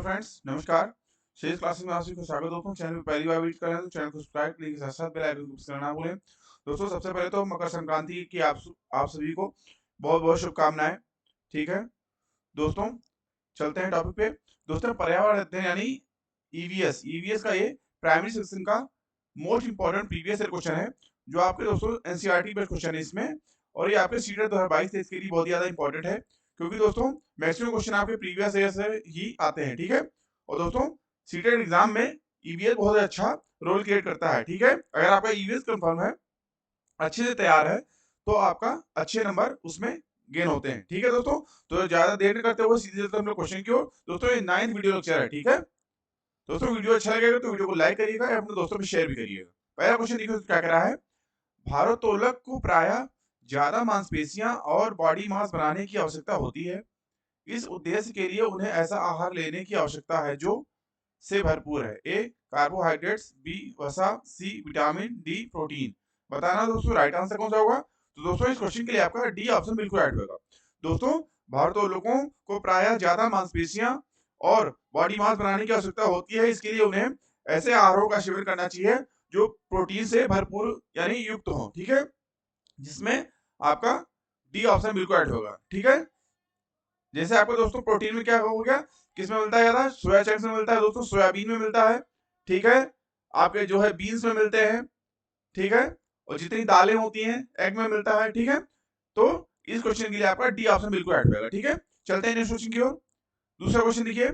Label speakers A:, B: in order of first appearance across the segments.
A: Friends, नमस्कार। शेष classes में आप सभी को स्वागत दोस्तों। चैनल पे पहली बार विजिट कर रहे हैं तो चैनल को सब्सक्राइब करने के साथ साथ बेल आइकन को प्रेस करना ना भूलें। दोस्तों, सबसे पहले तो मकर संक्रांति की आप सभी को बहुत बहुत शुभकामनाएं। ठीक है दोस्तों, चलते हैं टॉपिक पे। दोस्तों, पर्यावरण अध्ययन यानी ईवीएस का ये प्राइमरी सेक्शन का most important previous year question है, जो आपके दोस्तों एनसीईआरटी बेस्ड क्वेश्चन है इसमें, और ये आपके सीटेट 2022-23 के लिए बहुत ज्यादा इंपॉर्टेंट है, क्योंकि दोस्तों मैक्सिमम क्वेश्चन आपके प्रीवियस ईयर से ही आते हैं। ठीक है, और दोस्तों सीटेट एग्जाम में ईवीएस बहुत अच्छा रोल क्रिएट करता है। ठीक है, अगर आपका ईवीएस कंफर्म है, अच्छे से तैयार है, तो आपका अच्छे नंबर उसमें गेन होते हैं। ठीक है दोस्तों, तो ज्यादा देर नहीं करते हुए सीधे चलते हम लोग क्वेश्चन की ओर। दोस्तों, ये 9th वीडियो लेक्चर है। ठीक है दोस्तों, वीडियो अच्छा लगेगा तो वीडियो को लाइक करिएगा और अपने दोस्तों में शेयर भी करिएगा। पहला क्वेश्चन देखिए क्या कह रहा है। भारोत्तोलक को प्रायः ज्यादा मांसपेशियां और बॉडी मास बनाने की आवश्यकता होती है। इस उद्देश्य के लिए उन्हें ऐसा आहार लेने की आवश्यकता है जो से भरपूर है। ए कार्बोहाइड्रेट्स, बी वसा, सी विटामिन, डी प्रोटीन। बताना दोस्तों राइट आंसर कौन सा होगा। तो दोस्तों इस क्वेश्चन के लिए आपका डी ऑप्शन बिल्कुल राइट होगा। दोस्तों, भारोत्तोलकों को प्रायः ज्यादा मांसपेशियां और बॉडी मास बनाने की आवश्यकता होती है। इसके लिए उन्हें ऐसे आहारों का सेवन करना चाहिए जो प्रोटीन से भरपूर यानी युक्त हो। ठीक है, जिसमें आपका डी ऑप्शन बिल्कुल राइट होगा। ठीक है, जैसे आपको दोस्तों प्रोटीन में क्या हो गया, किसमें मिलता है ज्यादा, सोया चंक्स में मिलता है दोस्तों, सोयाबीन में मिलता है। ठीक है, आपके जो है बीन्स में मिलते हैं। ठीक है, और जितनी दालें होती हैं एग में मिलता है। ठीक है, तो इस क्वेश्चन के लिए आपका डी ऑप्शन बिल्कुल राइट होगा। ठीक है, चलते हैं नेक्स्ट क्वेश्चन की ओर। दूसरा क्वेश्चन देखिए।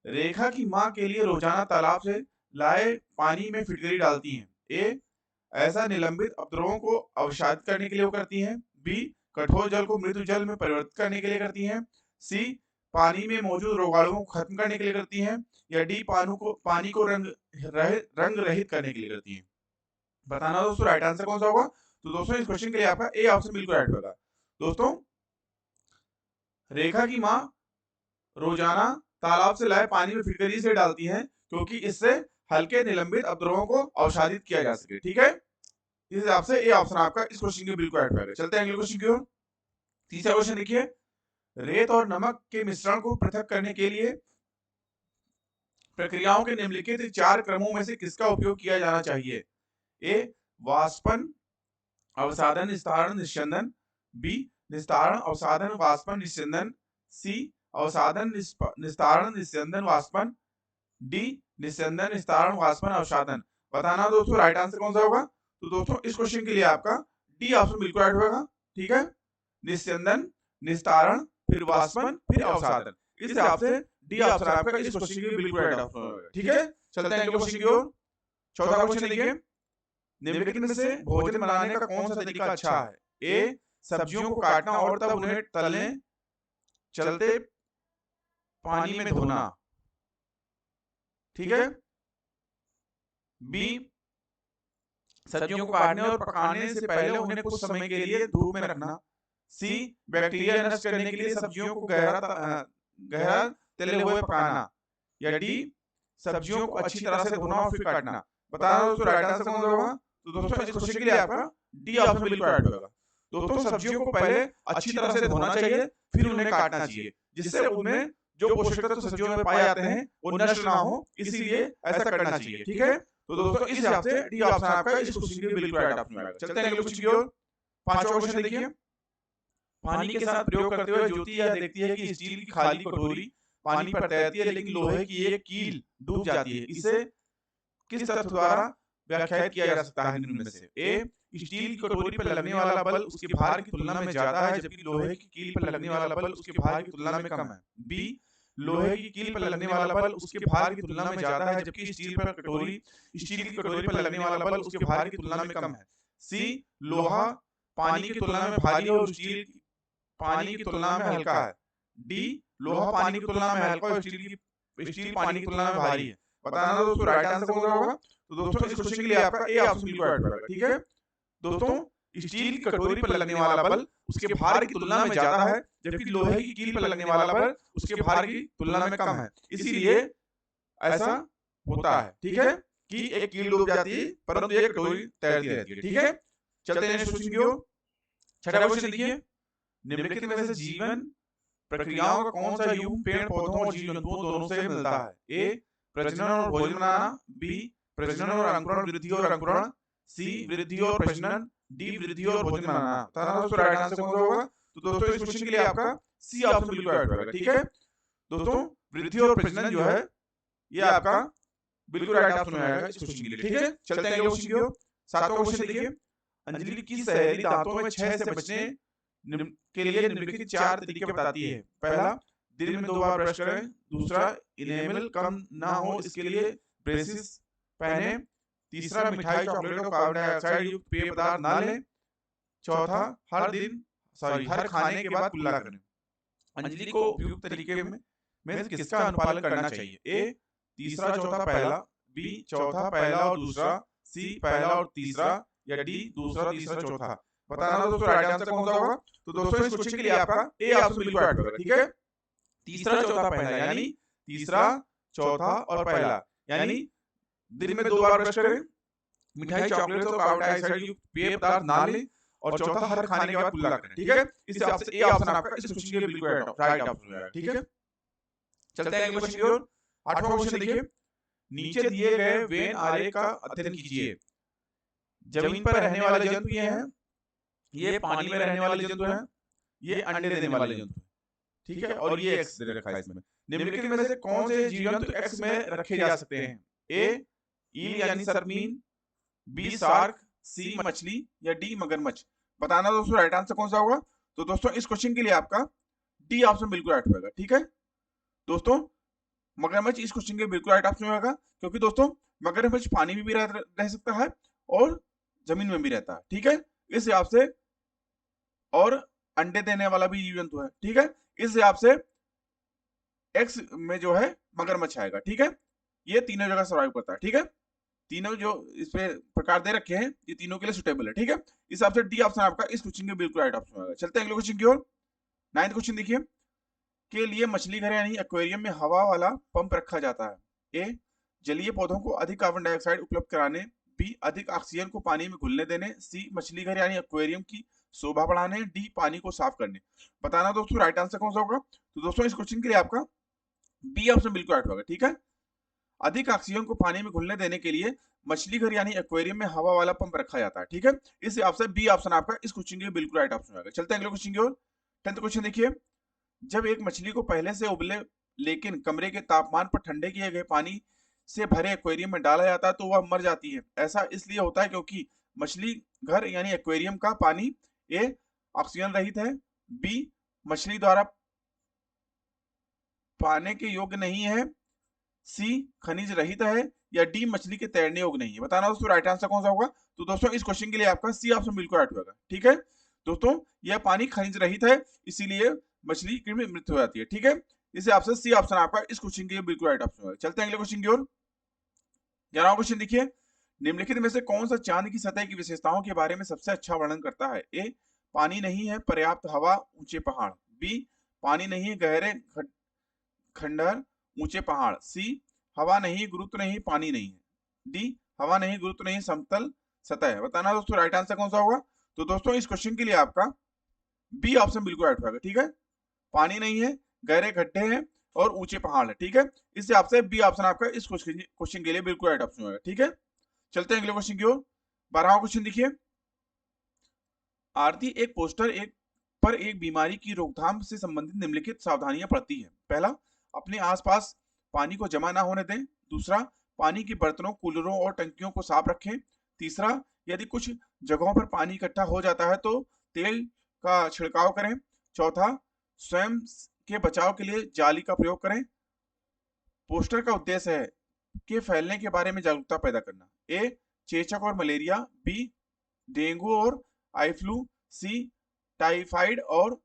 A: रेखा की माँ के लिए रोजाना तालाब से लाए पानी में फिटकरी डालती हैं। ए ऐसा निलंबित अपद्रवों को अवसादित करने के लिए वो करती हैं। बी कठोर जल को मृदु जल में परिवर्तित करने के लिए करती हैं। सी पानी में मौजूद रोगाणुओं को खत्म करने के लिए करती हैं। या डी पानी को रंग रहित करने के लिए करती हैं। बताना दोस्तों राइट आंसर कौन सा होगा। तो दोस्तों इस क्वेश्चन के लिए आपका ए ऑप्शन बिल्कुल राइट होगा। दोस्तों, रेखा की माँ रोजाना तालाब से लाए पानी में फिटकरी से डालती हैं, क्योंकि इससे हल्के निलंबित अपद्रवों को अवसादित किया जा सके। ठीक है, इस हिसाब से ए ऑप्शन आपका इस क्वेश्चन के बिल्कुल राइट होगा। चलते हैं अगले क्वेश्चन की ओर। तीसरा क्वेश्चन देखिए। रेत और नमक के मिश्रण को पृथक करने के लिए प्रक्रियाओं के निम्नलिखित 4 क्रमों में से किसका उपयोग किया जाना चाहिए। ए वाष्पन, अवसादन, निस्तारण, निस्यंदन। बी निस्तारण, अवसादन, वाष्पन, निस्यंदन। सी अवसादन, निस्तारण, निस्यंदन, वाष्पन। डी निस्यंदन, निस्तारण, वाष्पन, अवसादन। बताना दोस्तों राइट आंसर कौन सा होगा। तो दोस्तों इस क्वेश्चन के लिए आपका डी ऑप्शन बिल्कुल राइट होगा। ठीक है, निस्यंदन, निस्तारण, फिर वाष्पन, फिर अवसादन। इस हिसाब से डी ऑप्शन आपका इस क्वेश्चन के लिए बिल्कुल राइट ऑप्शन होगा। ठीक है, चलते हैं अगले क्वेश्चन की ओर। चौथा क्वेश्चन देखिए। निम्नलिखित में से भोजन बनाने का कौन सा तरीका अच्छा है। ए सब्जियों को काटना और तब उन्हें तलने चलते पानी में धोना। ठीक है, बी सब्जियों को काटने और पकाने से पहले उन्हें कुछ समय के लिए धूप में रखना। सी बैक्टीरिया नष्ट करने के लिए सब्जियों को गहरा तले हुए पकाना। या डी सब्जियों को अच्छी तरह से धोना और फिर काटना। बताना दोस्तों राइट आंसर कौन होगा। तो दोस्तों इस क्वेश्चन के लिए आपका डी ऑप्शन बिल्कुल राइट होगा। दोस्तों सब्जियों को पहले अच्छी तरह से धोना चाहिए, फिर उन्हें काटना चाहिए, जिससे उनमें जो पोषक तत्व सब्जियों में पाए जाते हैं वो नष्ट ना हो, इसीलिए ऐसा करना चाहिए। ठीक है, तो दोस्तों इस हिसाब से डी ऑप्शन आपका इस क्वेश्चन के बिल्कुल राइट ऑप्शन आएगा। चलते हैं अगले क्वेश्चन की ओर। पांचवा क्वेश्चन देखिए। पानी के साथ प्रयोग करते हुए ज्योति यह देखती है कि स्टील की खाली कटोरी पानी पर तैरती है, लेकिन लोहे की एक कील डूब जाती है। इसे किस तथ्य द्वारा व्याख्यायित किया जा सकता है निम्न में से। ए स्टील की कटोरी पर लगने वाला बल उसके भार की तुलना में ज्यादा है, जबकि लोहे की कील पर लगने वाला बल उसके भार की तुलना में कम है। बी लोहे की कील पर लगने वाला बल उसके भार की तुलना में ज्यादा है, जबकि स्टील की कटोरी पर लगने वाला बल उसके भार की तुलना में कम है। सी लोहा पानी की तुलना में भारी है और स्टील पानी की तुलना में हल्का है। डी लोहा पानी की तुलना में हल्का और स्टील पानी की तुलना में भारी है। बताना दोस्तों राइट आंसर कौन सा होगा। तो दोस्तों इस क्वेश्चन के लिए आपका ए ऑप्शन बिल्कुल राइट होगा। ठीक है, दोस्तों स्टील की कटोरी पर लगने वाला बल उसके भार की तुलना में ज्यादा है, जबकि लोहे की कील पर लगने वाला बल उसके भार की तुलना में कम है, इसीलिए ऐसा होता है। ठीक है, कि एक कील डूब जाती है परंतु एक कटोरी तैरती रहती है। ठीक है, चलते हैं नेक्स्ट क्वेश्चन की ओर। छठा क्वेश्चन देखिए। निम्नलिखित में से जीवन प्रक्रियाओं का कौन सा युग पेड़ पौधों और जीव जंतुओं दोनों से मिलता है? ए प्रजनन और भोजन बनाना, बी प्रजनन और अंकुरण, वृद्धि और अंकुरण, सी वृद्धि और प्रजनन, डी वृद्धि और भोजन बनाना। बताना दोस्तों राइट आंसर कौन सा होगा? तो दोस्तों इस क्वेश्चन के लिए आपका सी ऑप्शन बिल्कुल राइट होगा। ठीक है दोस्तों, वृद्धि और प्रजनन जो है ये आपका बिल्कुल राइट ऑप्शन आएगा इस क्वेश्चन के लिए। ठीक है, चलते हैं अगले क्वेश्चन की ओर। सातवां क्वेश्चन देखिए, अंजलि की सहेली दांतों में 6 से बचने के लिए निम्नलिखित 4 तरीके बताती है। पहला, दिन में 2 बार ब्रश करें। दूसरा, इनेमल कम ना हो इसके लिए ब्रेसिस पहने। तीसरा, मिठाई चॉकलेट और कार्बन डाइऑक्साइड युक्त पेय पदार्थ ना लें। चौथा, हर खाने के बाद कुल्ला करें। अंजलि को उपयुक्त तरीके में किसका अनुपालन करना चाहिए? ए तीसरा चौथा पहला, बी चौथा पहला और दूसरा, सी पहला और तीसरा, या डी दूसरा तीसरा चौथा। बताना दोस्तों राइट आंसर कौन सा होगा? तो दोस्तों इस क्वेश्चन के लिए आपका ए ऑप्शन बिल्कुल राइट होगा। ठीक है, तीसरा चौथा पहला यानी तीसरा चौथा और पहला, यानी दिन में 2 बार ब्रश करें, मिठाई चॉकलेट और कार्बन डाइऑक्साइड युक्त पेय पदार्थ ना लें, और चौथा हर खाने के बाद कुल्ला करें। ठीक है, इस हिसाब से ए ऑप्शन आपका इस क्वेश्चन के लिए बिल्कुल राइट ऑप्शन है। ठीक है, चलते हैं अगले क्वेश्चन की ओर। 8वां क्वेश्चन देखिए, नीचे दिए गए वेन आरेख का अध्ययन कीजिए। जमीन पर रहने वाले जंतु ये हैं, ये पानी में रहने वाले जंतु हैं, ये अंडे देने वाले जंतु हैं। ठीक है, और ये एक्स दे रखा है इसमें। निम्नलिखित में से कौन से जीव जंतु एक्स में रखे जा सकते हैं? ए ईल यानी सरमीन, बी शार्क, सी मछली, या डी मगरमच्छ। बताना दोस्तों राइट आंसर कौन सा होगा? तो दोस्तों इस क्वेश्चन के लिए आपका डी ऑप्शन बिल्कुल राइट होगा। ठीक है दोस्तों, मगरमच्छ इस क्वेश्चन के बिल्कुल राइट ऑप्शन होगा, क्योंकि दोस्तों मगरमच्छ पानी में भी रह सकता है और जमीन में भी रहता है। ठीक है, इस हिसाब से, और अंडे देने वाला भी जीव जंतु है। ठीक है, इस हिसाब से एक्स में जो है मगरमच्छ आएगा। ठीक है, ये तीनों जगह सर्वाइव करता है। ठीक है, तीनों जो इस पे प्रकार दे रखे हैं ये तीनों के लिए सुटेबल है। ठीक है, इस हिसाब से डी ऑप्शन आपका इस क्वेश्चन के बिल्कुल राइट ऑप्शन होगा। चलते हैं अगले क्वेश्चन की ओर। 9वां क्वेश्चन देखिए, के लिए मछली घर यानी एक्वेरियम में हवा वाला पंप रखा जाता है। ए जलीय पौधों को अधिक कार्बन डाइऑक्साइड उपलब्ध कराने, बी अधिक ऑक्सीजन को पानी में घुलने देने, सी मछली घर यानी एक्वेरियम की शोभा बढ़ाने, डी पानी को साफ करने। बताना दोस्तों राइट आंसर कौन सा होगा? तो दोस्तों इस क्वेश्चन के लिए आपका बी ऑप्शन बिल्कुल राइट होगा। ठीक है, अधिक ऑक्सीजन को पानी में घुलने देने के लिए मछली घर यानी एक्वेरियम में हवा वाला पंप रखा जाता है। ठीक है, इस हिसाब से बी ऑप्शन आपका इस क्वेश्चन के बिल्कुल राइट ऑप्शन होगा। चलते हैं अगले क्वेश्चन की ओर। 10th क्वेश्चन देखिए, जब एक मछली को पहले से उबले लेकिन कमरे के तापमान पर ठंडे किए गए पानी से भरे एक्वेरियम में डाला जाता है तो वह मर जाती है। ऐसा इसलिए होता है क्योंकि मछली घर यानी एक्वेरियम का पानी ए ऑक्सीजन रहित है, बी मछली द्वारा पाने के योग्य नहीं है, सी खनिज रहित है, या डी मछली के तैरने योग्य नहीं है। बताना दोस्तों राइट आंसर कौन सा होगा? तो दोस्तों इस क्वेश्चन के लिए आपका सी ऑप्शन बिल्कुल राइट होगा। ठीक है दोस्तों, यह पानी खनिज रहित है, इसीलिए मछली की मृत्यु हो जाती है। ठीक है, इसे आपसे सी ऑप्शन आपका इस क्वेश्चन के लिए बिल्कुल राइट ऑप्शन होगा। चलते हैं अगले क्वेश्चन की ओर। 11वां क्वेश्चन देखिए, निम्नलिखित में से कौन सा चांद की सतह की विशेषताओं के बारे में सबसे अच्छा वर्णन करता है? ए पानी नहीं है, पर्याप्त हवा, ऊंचे पहाड़, बी पानी नहीं है, गहरे खंडहर, ऊंचे पहाड़, सी हवा नहीं, गुरुत्व नहीं, पानी नहीं है, डी हवा नहीं, गुरुत्व नहीं, समतल सतह है। बताना दोस्तों राइट आंसर कौन सा होगा? तो दोस्तों इस क्वेश्चन के लिए आपका बी ऑप्शन बिल्कुल राइट होगा। ठीक है, पानी नहीं है, गहरे गड्ढे हैं और ऊंचे पहाड़ है। ठीक है, इस हिसाब से बी ऑप्शन आपका इस क्वेश्चन के लिए बिल्कुल राइट ऑप्शन होगा। ठीक है, चलते हैं अगले क्वेश्चन की ओर। 12वां क्वेश्चन देखिए, आरती एक पोस्टर पर एक बीमारी की रोकथाम से संबंधित निम्नलिखित सावधानियां पढ़ती है। पहला, अपने आसपास पानी को जमा ना होने दें। दूसरा, पानी के बर्तनों, कूलरों और टंकियों को साफ रखें। तीसरा, यदि कुछ जगहों पर पानी इकट्ठा हो जाता है तो तेल का छिड़काव करें। चौथा, स्वयं के बचाव के लिए जाली का प्रयोग करें। पोस्टर का उद्देश्य है के फैलने के बारे में जागरूकता पैदा करना। ए चेचक और मलेरिया, बी डेंगू और आई फ्लू, सी टाइफाइड और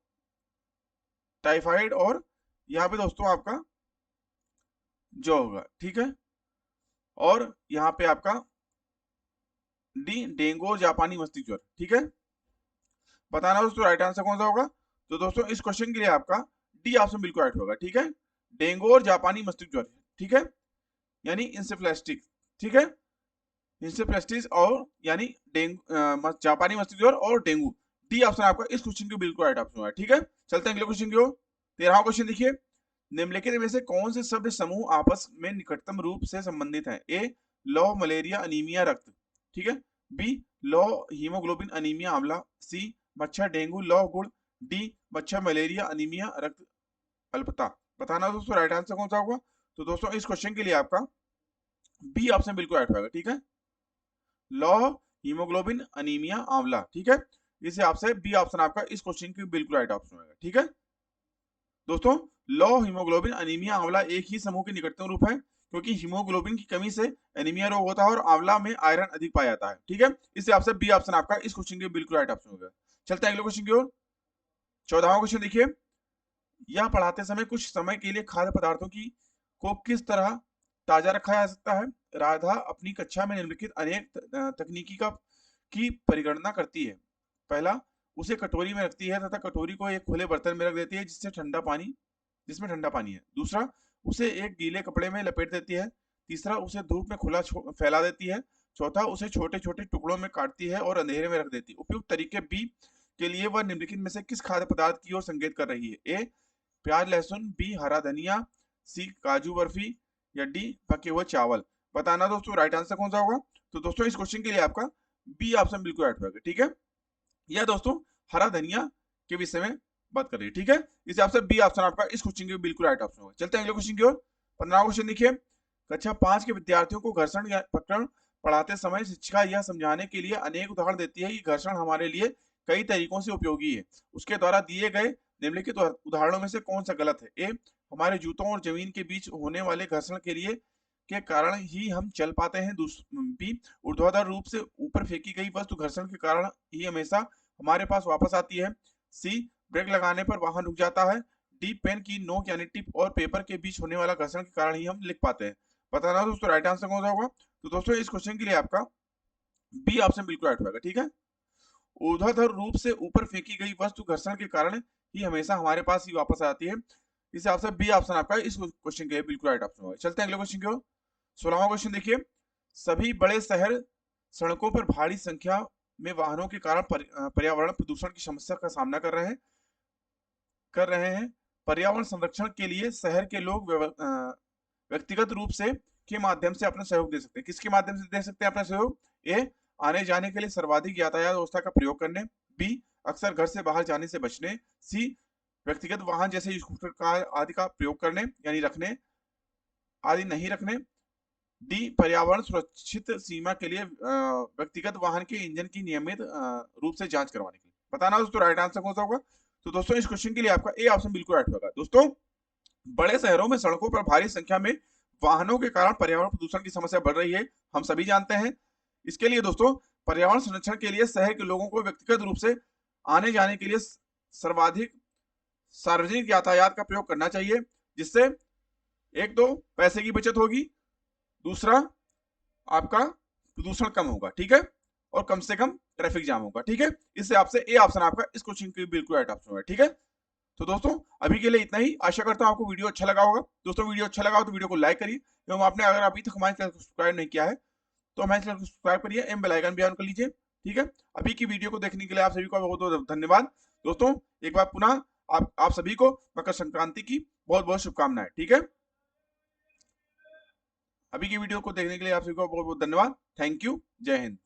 A: यहाँ पे दोस्तों आपका जो होगा। ठीक है, और यहाँ पे आपका डी डेंगू और जापानी मस्तिष्क ज्वर। ठीक है, बताना दोस्तों राइट आंसर कौन सा होगा? तो दोस्तों इस क्वेश्चन के लिए आपका डी ऑप्शन बिल्कुल राइट होगा। ठीक है, डेंगू और जापानी मस्तिष्क ज्वर। ठीक है, यानी इंसेफ्लास्टिक। ठीक है, इंसेफ्लास्टिस और यानी डेंगू, जापानी मस्तिष्क ज्वर और डेंगू। डी ऑप्शन आपका इस क्वेश्चन के बिल्कुल राइट ऑप्शन है। ठीक है, चलते हैं अगले क्वेश्चन की ओर। 13वां क्वेश्चन देखिए, निम्नलिखित में से कौन से शब्द समूह आपस में निकटतम रूप से संबंधित हैं? ए लौ मलेरिया अनीमिया रक्त, ठीक है। बी लौ हीमोग्लोबिन अनीमिया आंवला। सी मच्छर डेंगू लौ गुड़। डी मच्छर मलेरिया अनीमिया रक्त अल्पता। बताना दोस्तों राइट आंसर कौन सा होगा। तो दोस्तों इस क्वेश्चन के लिए आपका बी ऑप्शन बिल्कुल राइट होगा, ठीक है। लौ हीमोग्लोबिन अनीमिया आंवला, ठीक है। इस हिसाब से बी ऑप्शन आपका इस क्वेश्चन की बिल्कुल राइट ऑप्शन होगा, ठीक है। दोस्तों लौ हीमोग्लोबिन अनीमिया आंवला एक ही समूह के निकटतम रूप है, क्योंकि हीमोग्लोबिन की कमी से एनीमिया रोग होता है और आंवला में आयरन अधिक पाया जाता है, ठीक है। इस हिसाब से बी ऑप्शन आपका इस क्वेश्चन के बिल्कुल राइट ऑप्शन होगा। चलते हैं अगले क्वेश्चन की ओर। 14वां क्वेश्चन देखिए, यह पढ़ाते समय कुछ समय के लिए खाद्य पदार्थों की को किस तरह ताजा रखा जा सकता है। राधा अपनी कक्षा में निम्नलिखित अनेक तकनीकी का की परिगणना करती है। पहला, उसे कटोरी में रखती है तथा कटोरी को एक खुले बर्तन में रख देती है जिसमें ठंडा पानी है। दूसरा, उसे एक गीले कपड़े में लपेट देती है। तीसरा, उसे धूप में खुला फैला देती है। चौथा, उसे छोटे छोटे टुकड़ों में काटती है और अंधेरे में रख देती है। उपयुक्त तरीके बी के लिए वह निम्नलिखित में से किस खाद्य पदार्थ की ओर संकेत कर रही है। ए प्याज लहसुन, बी हरा धनिया, सी काजू बर्फी, या डी पके हुए चावल। बताना दोस्तों राइट आंसर कौन सा होगा। तो दोस्तों इस क्वेश्चन के लिए आपका बी ऑप्शन बिल्कुल राइट होगा, ठीक है। यह दोस्तों हरा धनिया के विषय में बात कर रही है, ठीक है। इस हिसाब से बी ऑप्शन आपका इस क्वेश्चन के बिल्कुल राइट ऑप्शन होगा। चलते हैं अगले क्वेश्चन की ओर। 15वां क्वेश्चन देखिए, कक्षा 5 के विद्यार्थियों को घर्षण या प्रकरण पढ़ाते समय शिक्षिका यह समझाने के लिए अनेक उदाहरण देती है कि घर्षण हमारे लिए कई तरीकों से उपयोगी है। उसके द्वारा दिए गए निम्नलिखित उदाहरणों में से कौन सा गलत है। ए हमारे जूतों और जमीन के बीच होने वाले घर्षण के कारण ही हम चल पाते हैं। बी ऊर्ध्वाधर रूप से ऊपर फेंकी गई वस्तु घर्षण के कारण ही हमेशा हमारे पास वापस आती है। सी ब्रेक लगाने पर वाहन रुक जाता है। डी पेन की नोक यानी टिप और पेपर के बीच होने वाला घर्षण के कारण ही हम लिख पाते हैं। बताना दोस्तों राइट आंसर कौन सा होगा। तो दोस्तों इस क्वेश्चन के लिए आपका बी ऑप्शन बिल्कुल राइट होगा, ठीक है। ऊर्ध्वाधर रूप से ऊपर फेंकी गई वस्तु घर्षण के कारण ही हमेशा हमारे पास ही वापस आती है। इस हिसाब से बी ऑप्शन आपका इस क्वेश्चन के लिए बिल्कुल राइट ऑप्शन होगा। चलते हैं अगले क्वेश्चन की ओर। 16वां क्वेश्चन देखिए, सभी बड़े शहर सड़कों पर भारी संख्या में वाहनों के कारण पर्यावरण प्रदूषण की समस्या का सामना कर रहे हैं। पर्यावरण संरक्षण के लिए शहर के लोग व्यक्तिगत रूप से के माध्यम से अपना सहयोग दे सकते हैं। किसके माध्यम से दे सकते हैं अपना सहयोग। ए आने जाने के लिए सर्वाधिक यातायात व्यवस्था का प्रयोग करने। बी अक्सर घर से बाहर जाने से बचने। सी व्यक्तिगत वाहन जैसे स्कूटर कार आदि का प्रयोग करने यानी रखने आदि नहीं रखने। डी पर्यावरण सुरक्षित सीमा के लिए व्यक्तिगत वाहन के इंजन की नियमित रूप से जांच करवाने के लिए। बताना दोस्तों राइट आंसर कौन सा होगा। तो दोस्तों इस क्वेश्चन के लिए आपका ए ऑप्शन बिल्कुल राइट होगा। दोस्तों बड़े शहरों में सड़कों पर भारी संख्या में वाहनों के कारण पर्यावरण प्रदूषण की समस्या बढ़ रही है, हम सभी जानते हैं। इसके लिए दोस्तों पर्यावरण संरक्षण के लिए शहर के लोगों को व्यक्तिगत रूप से आने जाने के लिए सर्वाधिक सार्वजनिक यातायात का प्रयोग करना चाहिए, जिससे एक तो पैसे की बचत होगी, दूसरा आपका प्रदूषण कम होगा, ठीक है, और कम से कम ट्रैफिक जाम होगा, ठीक है। इससे आपसे ए ऑप्शन आपका इस क्वेश्चन की बिल्कुल राइट ऑप्शन होगा, ठीक है। तो दोस्तों अभी के लिए इतना ही। आशा करता हूं आपको वीडियो अच्छा लगा होगा। दोस्तों वीडियो अच्छा लगा हो तो वीडियो को लाइक करिए एवं आपने अगर अभी तक हमारे चैनल को सब्सक्राइब नहीं किया है तो हमारे चैनल को सब्सक्राइब करिए एवं बेल आइकन भी ऑन कर लीजिए, ठीक है। अभी की वीडियो को देखने के लिए आप सभी का बहुत बहुत धन्यवाद। दोस्तों एक बार पुनः आप सभी को मकर संक्रांति की बहुत बहुत शुभकामनाएं, ठीक है। अभी की वीडियो को देखने के लिए आप सभी को बहुत बहुत धन्यवाद। Thank you. जय हिंद।